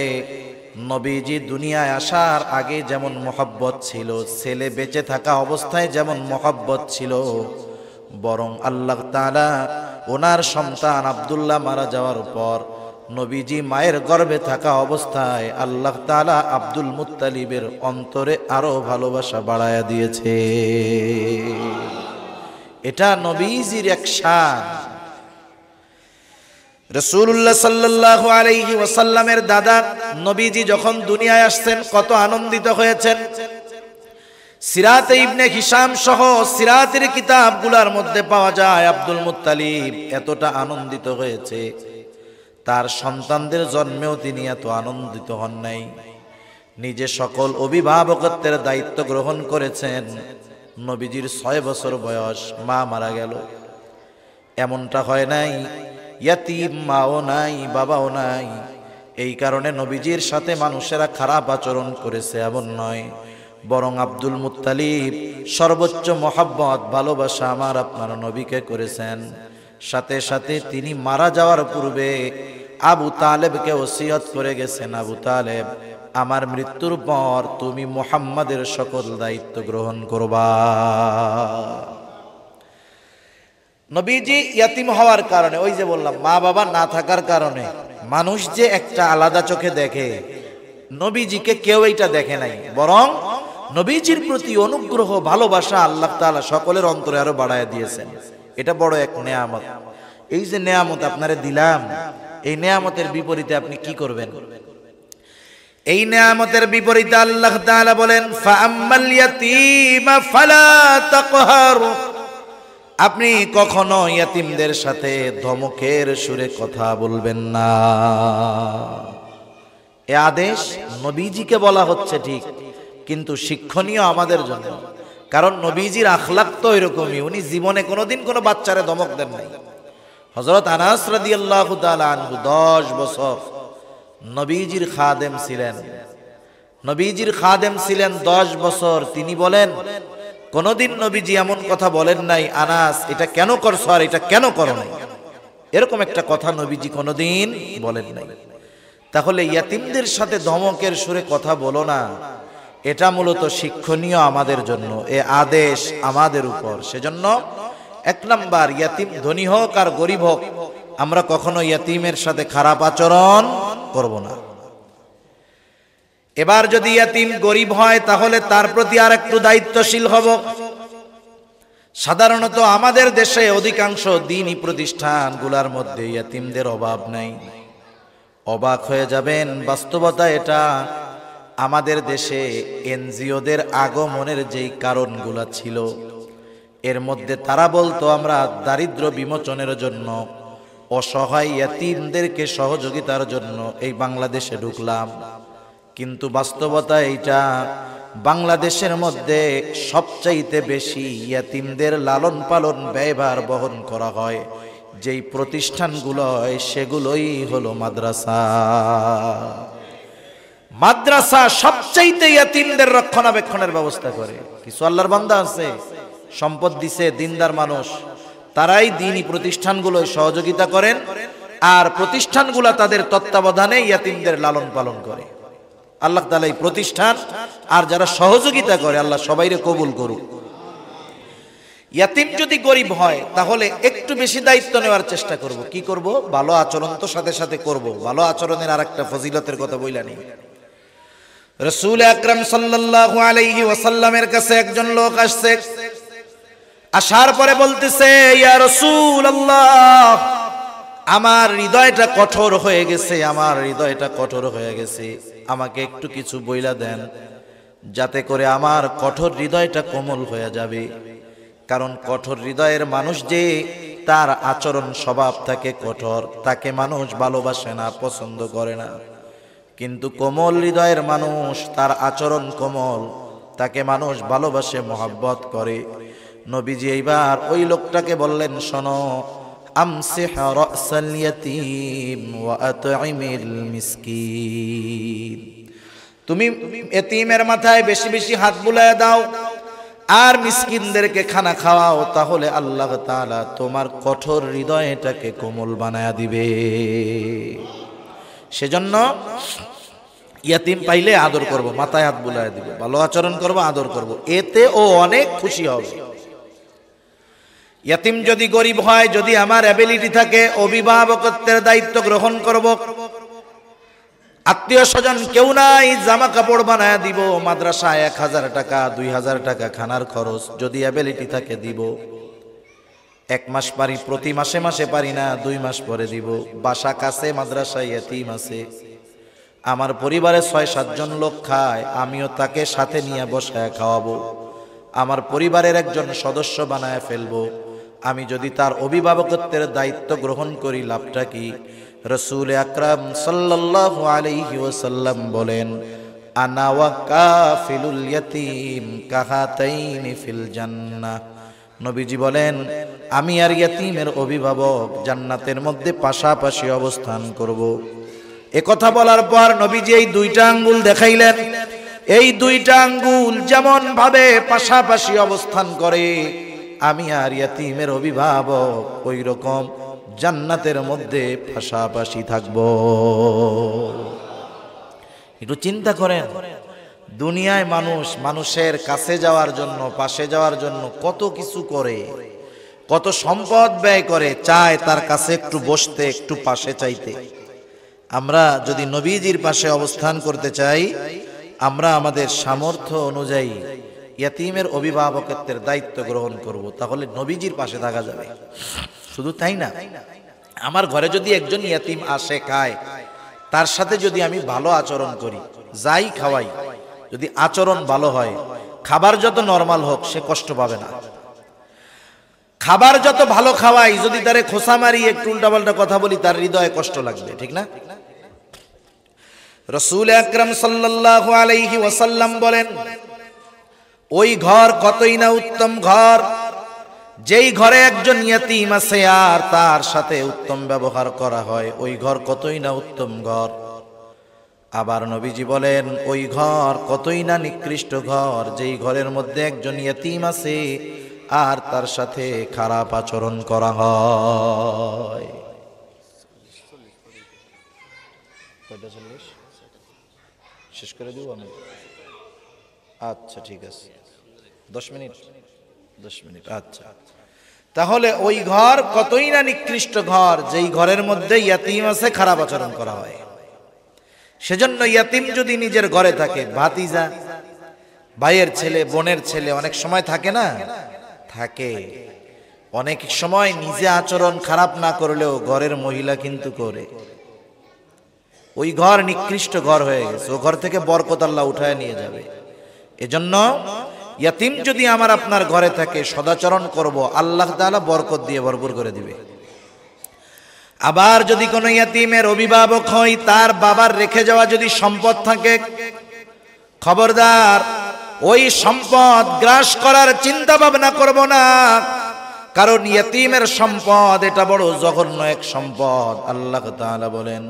নবীজি দুনিয়ায় আসার আগে যেমন মহব্বত ছিল, ছেলে বেঁচে থাকা অবস্থায় যেমন মহব্বত ছিল, বরং আল্লাহ তাআলা ওনার সন্তান আব্দুল্লাহ মারা যাওয়ার পর নবীজি মায়ের গর্ভে থাকা অবস্থায় আল্লাহ তাআলা আব্দুল মুত্তালিবের অন্তরে আরো ভালোবাসা বাড়ায়া দিয়েছে। এটা নবীজির এক শান। রাসূলুল্লাহ সাল্লাল্লাহু আলাইহি ওয়াসাল্লামের দাদা নবীজি যখন দুনিয়ায় আসছেন কত আনন্দিত হয়েছেন। সিরাতে ইবনে হিশাম সহ সিরাতের কিতাবগুলোর মধ্যে পাওয়া যায় আব্দুল মুত্তালিব এতটা আনন্দিত হয়েছে, তার সন্তানদের জন্মেও তিনি এত আনন্দিত হন নাই। নিজে সকল অভিভাবকত্বের দায়িত্ব গ্রহণ করেছেন। নবীজির 6 বছর বয়স, মা মারা গেল। এমনটা হয় নাই ইয়াতীম মাও নাই, বাবাও নাই, এই কারণে নবীজির সাথে মানুষেরা খারাপ আচরণ করেছে এমন নয়। বরং আব্দুল মুত্তালিব সর্বোচ্চ মহব্বত ভালোবাসা আমার আপনার নবীকে করেছেন। সাথে সাথে তিনি মারা যাওয়ার পূর্বে আবু তালেবকে ওসিয়ত করে গেছেন, আবু তালেব আমার মৃত্যুর পর তুমি মুহাম্মাদের সকল দায়িত্ব গ্রহণ করবা। নবীজি ইয়াতিম হওয়ার কারণে, ওই যে বললাম মা বাবা না থাকার কারণে মানুষ যে একটা আলাদা চোখে দেখে, নবীজিকে কেউ এইটা দেখে নাই। বরং নবীজির প্রতি অনুগ্রহ ভালোবাসা আল্লাহ তাআলা সকলের অন্তরে আরো বাড়ায় দিয়েছেন। এটা বড় এক নেয়ামত। এই যে নেয়ামত আপনারে দিলাম, এই নেয়ামতের বিপরীতে আপনি কি করবেন? এই নেয়ামতের বিপরীতে আল্লাহ তাআলা বলেন ফাআম্মাল ইয়াতীমা ফালা তাকহার, আপনি কখনো ইয়াতিমদের সাথে ধমকের সুরে কথা বলবেন না। এ আদেশ নবীজিকে বলা হচ্ছে ঠিক, কিন্তু শিক্ষণীয় আমাদের জন্য। কারণ নবীজির আখলাক তো এরকমই, উনি জীবনে কোনোদিন কোনো বাচ্চারে ধমক দেন নাই। হযরত আনাস রাদিয়াল্লাহু তাআলা আনহু 10 বছর নবীজির খাদেম ছিলেন। নবীজির খাদেম ছিলেন 10 বছর। তিনি বলেন কোনদিন নবীজি এমন কথা বলেন নাই, আনাস এটা কেন করছো আর এটা কেন করো নাই, এরকম একটা কথা নবীজি কোনদিন বলেন নাই। তাহলে ইয়াতিমদের সাথে ধমকের সুরে কথা বলো না, এটা মূলত শিক্ষণীয় আমাদের জন্য, এ আদেশ আমাদের উপর। সেজন্য 1 নাম্বার, ইয়াতিম ধনী হোক আর গরিব হোক, আমরা কখনো ইয়াতিমের সাথে খারাপ আচরণ করব না। এবার যদি ইয়াতিম গরিব হয় তাহলে তার প্রতি আর একটু দায়িত্বশীল হব। সাধারণত আমাদের দেশে অধিকাংশ দ্বীনি প্রতিষ্ঠানগুলোর মধ্যে ইয়াতিমদের অভাব নাই। অবাক হয়ে যাবেন, বাস্তবতা এটা। আমাদের দেশে এনজিওদের আগমনের যেই কারণগুলো ছিল, এর মধ্যে তারা বলতো আমরা দারিদ্র বিমোচনের জন্য, অসহায় ইয়াতিমদেরকে সহযোগিতার জন্য এই বাংলাদেশে ঢুকলাম। কিন্তু বাস্তবতা এইটা, বাংলাদেশের মধ্যে সবচাইতে বেশি ইয়াতিমদের লালন পালন ব্যয়ভার বহন করা হয় যেই প্রতিষ্ঠানগুলো, সেগুলোই হলো মাদ্রাসা। মাদ্রাসা সবচাইতে ইয়াতিমদের রক্ষণাবেক্ষণের ব্যবস্থা করে। কিছু আল্লাহর বান্দা আছে, সম্পদ দিছে, দিনদার মানুষ, তারাই দ্বীনি প্রতিষ্ঠানগুলোয় সহযোগিতা করেন, আর প্রতিষ্ঠানগুলো তাদের তত্ত্বাবধানে ইয়াতিমদের লালন পালন করে। আল্লাহ তাআলা এই প্রতিষ্ঠান আর যারা সহযোগিতা করে, আল্লাহ সবাইরে কবুল করুক। ইয়াতিম যদি গরিব হয় তাহলে একটু বেশি দায়িত্ব নেওয়ার চেষ্টা করব। কি করব? ভালো আচরণ তো সাথে সাথে করব। ভালো আচরণের আরেকটা ফজিলতের কথা বইলা নেই। রাসূল আকরাম সাল্লাল্লাহু আলাইহি ওয়াসাল্লামের কাছে একজন লোক আসছে। আসার পরে বলতেছে, ইয়া রাসূলুল্লাহ, আমার হৃদয়টা কঠোর হয়ে গেছে, আমার হৃদয়টা কঠোর হয়ে গেছে, আমাকে একটু কিছু বইলা দেন যাতে করে আমার কঠোর হৃদয়টা কোমল হয়ে যাবে। কারণ কঠোর হৃদয়ের মানুষ যে, তার আচরণ স্বভাব থাকে কঠোর, তাকে মানুষ ভালোবাসে না, পছন্দ করে না। কিন্তু কোমল হৃদয়ের মানুষ, তার আচরণ কোমল, তাকে মানুষ ভালোবাসে, মহব্বত করে। নবীজি এইবার ওই লোকটাকে বললেন, শোনো, আমসিহ রাসাল ইয়াতীম ওয়া আতঈমিল মিসকিন, তুমি এতিমের মাথায় বেশি বেশি হাত বুলায় দাও আর মিসকিনদেরকে খানা খাওয়াও, তাহলে আল্লাহ তাআলা তোমার কঠোর হৃদয়টাকে কোমল বানায়া দিবে। সেজন্য ইয়াতিম পাইলে আদর করব, মাথায় হাত বুলায় দিব, ভালো আচরণ করব, আদর করব, এতে ও অনেক খুশি হবে। ইয়াতিম যদি গরিব হয়, যদি আমার অ্যাবিলিটি থাকে, অভিভাবকত্বের দায়িত্ব গ্রহণ করব। আত্মীয় স্বজন কেউ নাই, জামা কাপড় বানায় দিব, মাদ্রাসায় 1000 টাকা 2000 টাকা খানার খরচ, যদি অ্যাবিলিটি থাকে দিব। 1 মাস পারি, প্রতি মাসে মাসে পারি না, 2 মাস পরে দিব। বাসা কাছে, মাদ্রাসায় ইয়াতিম আছে, আমার পরিবারে 6-7 জন লোক খায়, আমিও তাকে সাথে নিয়ে বসায় খাওয়াবো, আমার পরিবারের একজন সদস্য বানায় ফেলবো। আমি যদি তার অভিভাবকত্বের দায়িত্ব গ্রহণ করি, লাভটা কি? রাসূল আকরাম সাল্লাল্লাহু আলাইহি ওয়াসাল্লাম বলেন, আনা ওয়া কাফিলুল ইয়াতীম কাহাতাইনি ফিল জান্নাহ। নবীজি বলেন, আমি আর ইয়াতীমের অভিভাবক জান্নাতের মধ্যে পাশাপাশি অবস্থান করব। এ কথা বলার পর নবীজি এই 2টা আঙ্গুল দেখাইলেন। এই 2টা আঙ্গুল যেমন ভাবে পাশাপাশি অবস্থান করে, আমি আর ইয়াতীমের অভিভাবক ওই রকম জান্নাতের মধ্যে পাশাপাশি থাকব। একটু চিন্তা করেন, দুনিয়ায় মানুষ মানুষের কাছে যাওয়ার জন্য, পাশে যাওয়ার জন্য কত কিছু করে, কত সম্পদ ব্যয় করে, চায় তার কাছে একটু বসতে, একটু পাশে চাইতে। আমরা যদি নবীজির পাশে অবস্থান করতে চাই, আমরা আমাদের সামর্থ্য অনুযায়ী ইয়াতীমের অভিভাবকত্বের দায়িত্ব গ্রহণ করব, তাহলে নবীজির পাশে থাকা যাবে। শুধু তাই না, আমার ঘরে যদি একজন ইয়াতীম আসে, খায়, তার সাথে যদি আমি ভালো আচরণ করি, যাই খাওয়াই, যদি আচরণ ভালো হয়, খাবার যত নরমাল হোক, সে কষ্ট পাবে না। খাবার যত ভালো খাওয়াই, যদি তারে খোসা মারি, একটু উল্টাপাল্টা কথা বলি, তার হৃদয়ে কষ্ট লাগবে, ঠিক না? রাসূল আকরাম সাল্লাল্লাহু আলাইহি ওয়াসাল্লাম বলেন, ওই ঘর কতই না উত্তম ঘর, যেই ঘরে একজন ইয়াতীম আছে আর তার সাথে উত্তম ব্যবহার করা হয়, ওই ঘর কতই না উত্তম ঘর। আবার নবীজি বলেন, ওই ঘর কতই না নিকৃষ্ট ঘর, যেই ঘরের মধ্যে একজন ইয়াতীম আছে আর তার সাথে খারাপ আচরণ করা হয়। শেষ করে দিব আমি? আচ্ছা, ঠিক আছে, 10 মিনিট। আচ্ছা, তাহলে ওই ঘর কতই না নিকৃষ্ট ঘর, যেই ঘরের মধ্যে ইয়াতীম আছে, খারাপ আচরণ করা হয়। সেজন্য ইয়াতীম যদি নিজের ঘরে থাকে, ভাতিজা, ভাইয়ের ছেলে, বোনের ছেলে, অনেক সময় থাকে না, থাকে, অনেক সময় নিজে আচরণ খারাপ না করলেও ঘরের মহিলা কিন্তু করে, ওই ঘর নিকৃষ্ট ঘর হয়ে গেছে, ও ঘর থেকে বরকত আল্লাহ উঠায় নিয়ে যাবে। এজন্য ইয়াতীম যদি আমার আপনার ঘরে থাকে, সদাচরণ করব, আল্লাহ তাআলা বরকত দিয়ে ভরপুর করে দিবে। আবার যদি কোনো ইয়াতীমের অভিভাবক হই, তার বাবার রেখে যাওয়া যদি সম্পদ থাকে, খবরদার ওই সম্পদ গ্রাস করার চিন্তা ভাবনা করব না, কারণ ইয়াতীমের সম্পদ এটা বড় জঘন্য এক সম্পদ। আল্লাহ তাআলা বলেন,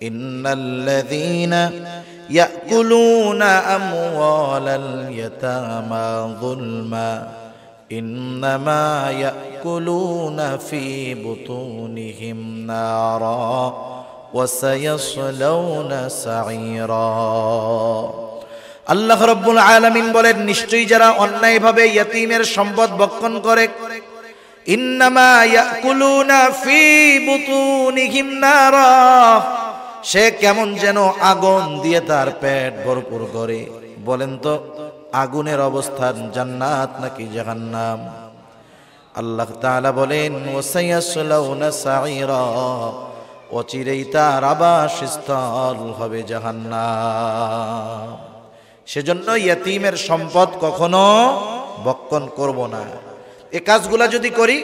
ইন্নাল্লাযীনা ইয়াকুলুনা আমওয়ালাল ইয়াতামা যুলমা ইন্নামা ইয়াকুলুনা ফি বুতুনিহিম নারা ওয়া সায়াসলাউনা সাঈরা। আল্লাহ রাব্বুল আলামিন বলেন, নিশ্চয়ই যারা অন্যায়ভাবে ইয়াতীমের সম্পদ ভক্ষণ করে, ইন্নামা ইয়াকুলুনা ফি বুতুনিহিম নারা, সে কেমন যেন আগুন দিয়ে তার পেট ভরপুর করে। বলেন তো, আগুনের অবস্থান জান্নাত নাকি জাহান্নাম? আল্লাহ তাআলা বলেন, ওয়াসায়াসলাউনা সাঈরা, অচিরেই তার আবাসস্থল হবে জাহান্নাম। সেজন্য ইয়াতীমের সম্পদ কখনো ভক্ষণ করব না। এই কাজগুলা যদি করি,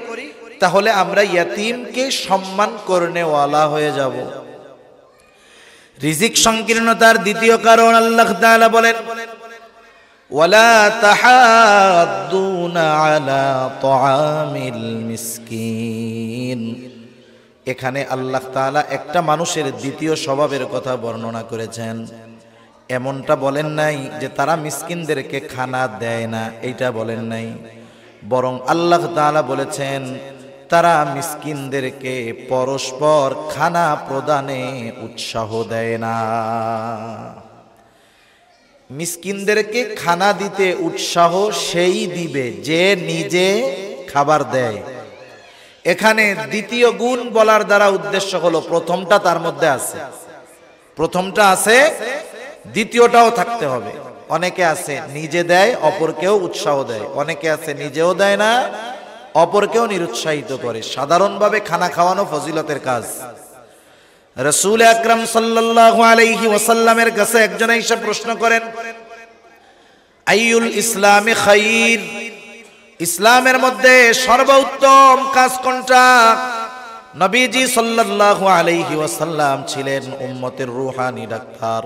তাহলে আমরা ইয়াতীমকে সম্মান করনেওয়ালা হয়ে যাব। রিজিক সংকীর্ণতার দ্বিতীয় কারণ আল্লাহ তাআলা বলেন ওয়ালা তাহাদ্দুনা আলা তাআমিল মিসকিন। এখানে আল্লাহ তাআলা একটা মানুষের দ্বিতীয় স্বভাবের কথা বর্ণনা করেছেন। এমনটা বলেন নাই যে তারা মিসকিনদেরকে খানা দেয় না, এইটা বলেন নাই, বরং আল্লাহ তাআলা বলেছেন তারা মিসকিনদেরকে পরস্পর খানা প্রদানে উৎসাহ দেয় না। মিসকিনদেরকে খানা দিতে উৎসাহ সেই দিবে যে নিজে খাবার দেয়। এখানে দ্বিতীয় গুণ বলার দ্বারা উদ্দেশ্য হলো প্রথমটা তার মধ্যে আছে, প্রথমটা আছে, দ্বিতীয়টাও থাকতে হবে। অনেকে আছে নিজে দেয় অপরকেও উৎসাহ দেয়, অনেকে আছে নিজেও দেয় না অপরকেও নিরুৎসাহিত করে। সাধারণভাবে খানা খাওয়ানো ফজিলতের কাজ। রাসূল আকরাম সাল্লাল্লাহু আলাইহি ওয়াসাল্লামের কাছে একজন এসে প্রশ্ন করেন আইয়ুল ইসলামি খাইর, ইসলামের মধ্যে সর্বোত্তম কাজ কোনটা? নবীজি সাল্লাল্লাহু আলাইহি ওয়াসাল্লাম ছিলেন উম্মতের রূহানি ডাক্তার।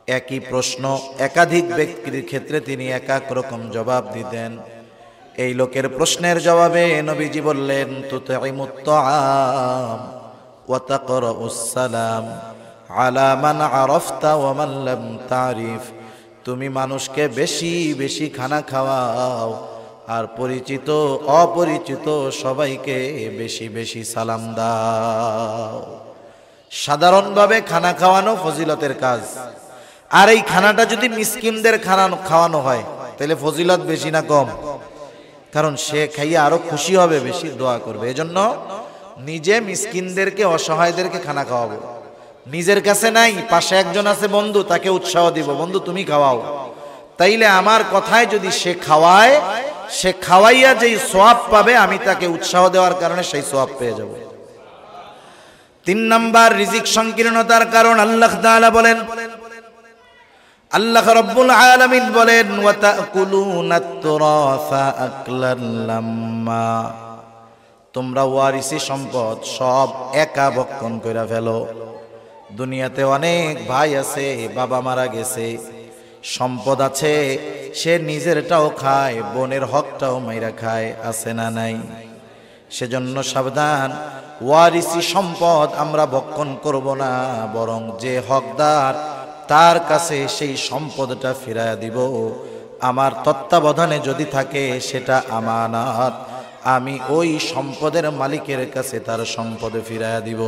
একই প্রশ্ন একাধিক ব্যক্তির ক্ষেত্রে তিনি এক এক রকম জবাব দিতেন। এই লোকের প্রশ্নের জবাবে নবীজি বললেন তুতঈমুত তাআম ওয়া তাকরাউস সালাম আলা মান আরাফতা ওয়া মান লাম তারিফ। তুমি মানুষকে বেশি বেশি খানা খাওয়াও আর পরিচিত অপরিচিত সবাইকে বেশি বেশি সালাম দাও। সাধারণভাবে খানা খাওয়ানো ফজিলতের কাজ। আর এই খানাটা যদি মিসকিনদের খাওয়ানো হয় তাহলে ফজিলত বেশি না কম? কারণ সে খাইয়ে আরো খুশি হবে, বেশি দোয়া করবে। এজন্য নিজে মিসকিনদেরকে অসহায়দেরকে খানা খাওয়াবো। নিজের কাছে নাই, পাশে একজন আছে বন্ধু, তাকে উৎসাহ দিব, বন্ধু তুমি খাওয়াও। তাইলে আমার কথায় যদি সে খাওয়ায়, সে খাওয়াইয়া যেই সওয়াব পাবে আমি তাকে উৎসাহ দেওয়ার কারণে সেই সওয়াব পেয়ে যাব। 3 নাম্বার রিজিক সংকীর্ণতার কারণ আল্লাহ তাআলা বলেন, আল্লাহ রাব্বুল আলামিন বলেন ওয়া তাকুলুনাত তুরাসা আকলান লাম্মা। তোমরা ওয়ারিসি সম্পদ সব একা ভক্ষণ কইরা ফেলো। দুনিয়াতে অনেক ভাই আছে, বাবা মারা গেছে, সম্পদ আছে, সে নিজেরটাও খায়, বোনের হকটাও মাইরা খায়, আছে না নাই? সেজন্য সাবধান, ওয়ারিসি সম্পদ আমরা ভক্ষণ করব না, বরং যে হকদার তার কাছে সেই সম্পদটা ফিরাইয়া দিব। আমার তত্ত্বাবধানে যদি থাকে সেটা আমানত, আমি ওই সম্পদের মালিকের কাছে তার সম্পদ ফিরাইয়া দিব।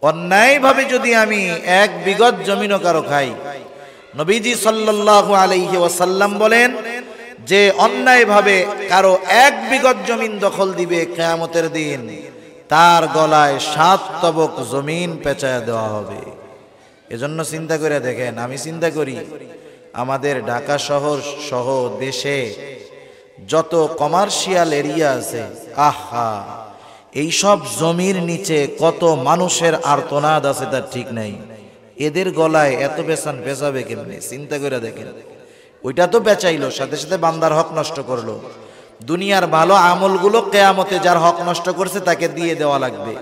অন্যায়ভাবে যদি আমি 1 বিঘত জমিনও কারো খাই, নবীজি সাল্লাল্লাহু আলাইহি ওয়াসাল্লাম বলেন যে অন্যায়ভাবে কারো 1 বিঘত জমিন দখল দিবে, কিয়ামতের দিন তার গলায় 7 তবক জমিন পেঁচায়া দেওয়া হবে। এজন্য চিন্তা করে দেখেন, আমি চিন্তা করি আমাদের ঢাকা শহর সহ দেশে যত কমার্শিয়াল এরিয়া আছে, আহা, এই সব জমির নিচে কত মানুষের আর্তনাদ আছে তার ঠিক নাই। এদের গলায় এত বেচান বেচাবে কেমনে? চিন্তা করে দেখেন। ওইটা তো বেচাইলো, সাথে সাথে বান্দার হক নষ্ট করলো। দুনিয়ার ভালো আমলগুলো কিয়ামতে যার হক নষ্ট করছে তাকে দিয়ে দেওয়া লাগবে।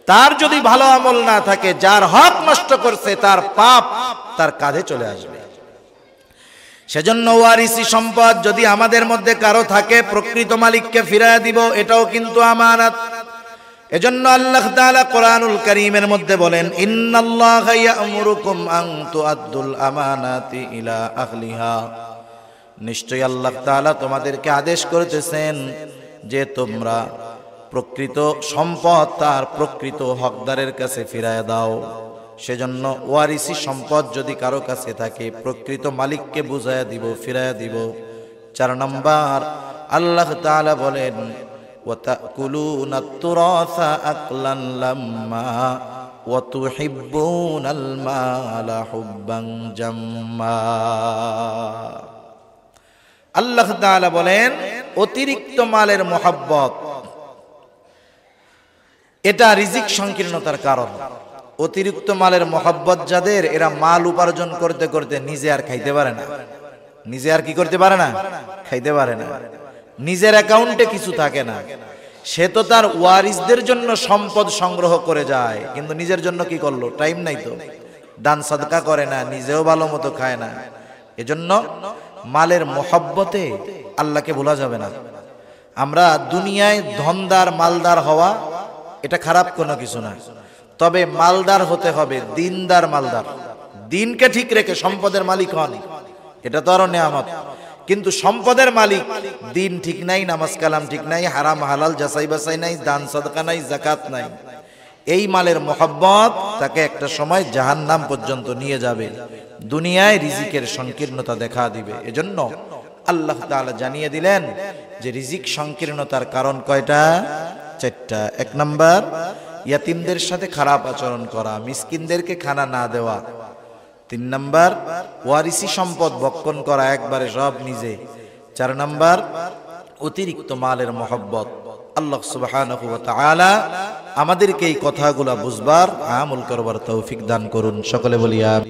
তার যদি ভালো আমল না থাকে, যার হক নষ্ট করছে তার পাপ তার কাঁধে চলে আসবে। সেজন্য ওয়ারিসি সম্পদ যদি আমাদের মধ্যে কারো থাকে, প্রকৃত মালিককে ফিরাইয়া দিব, এটাও কিন্তু আমানত। এজন্য আল্লাহ তাআলা কোরআনুল কারীমের মধ্যে বলেন ইন্নাল্লাহা ইয়া'মুরুকুম আন তুআদ্দুল আমানাতি ইলা আহলিহা। নিশ্চয়ই আল্লাহ তাআলা তোমাদেরকে আদেশ করতেছেন যে তোমরা প্রকৃত সম্পদ তার প্রকৃত হকদারের কাছে ফিরাইয়া দাও। সেজন্য ওয়ারিসি সম্পদ যদি কারো কাছে থাকে, প্রকৃত মালিককে বুঝাইয়া দিব, ফিরাইয়া দিব। 4 নাম্বার আল্লাহ তাআলা বলেন ওয়া তাকুলুনাত তুরাসা আকলান লাম্মা ওয়া তুহিব্বুনাল মালা হুব্বান জাম্মা। আল্লাহ তাআলা বলেন অতিরিক্ত মালের মহব্বত এটা রিজিক সংকীর্ণতার কারণ। অতিরিক্ত মালের মহব্বত যাদের, এরা মাল উপার্জন করতে করতে নিজে আর খাইতে পারে না। নিজে আর কি করতে পারে না? খাইতে পারে না। নিজের অ্যাকাউন্টে কিছু থাকে না। সে তো তার ওয়ারিসদের জন্য সম্পদ সংগ্রহ করে যায়, কিন্তু নিজের জন্য কি করলো? টাইম নাই তো, দান সাদকা করে না, নিজেও ভালো মতো খায় না। এজন্য মালের মহব্বতে আল্লাহকে ভোলা যাবে না। আমরা দুনিয়ায় ধনদার মালদার হওয়া এটা খারাপ কোনো কিছু না, তবে মালদার হতে হবে দিনদার মালদার, দিনকে ঠিক রেখে সম্পদের মালিক হন, এটা তো আরো নেয়ামত। কিন্তু সম্পদের মালিক দিন ঠিক নাই, নামাজ কালাম ঠিক নাই, হারাম হালাল যাচাই বাছাই নাই, দান সাদকা নাই, যাকাত নাই, এই মালের মহব্বত তাকে একটা সময় জাহান্নাম পর্যন্ত নিয়ে যাবে, দুনিয়ায় রিজিকের সংকীর্ণতা দেখা দিবে। এজন্য আল্লাহ তাআলা জানিয়ে দিলেন যে রিজিক সংকীর্ণতার কারণ কয়টা? 4টা। 1 নাম্বার, ইয়াতিমদের সাথে খারাপ আচরণ করা, মিসকিনদেরকে খানা না দেওয়া। 3 নাম্বার, ওয়ারিসি সম্পদ ভক্ষণ করা, একবারে সব নিজে। 4 নাম্বার, অতিরিক্ত মালের মহব্বত। আল্লাহ সুবহানাহু ওয়া তাআলা আমাদেরকে এই কথাগুলা বুঝবার, আমল করবার তৌফিক দান করুন। সকলে বলি আমিন।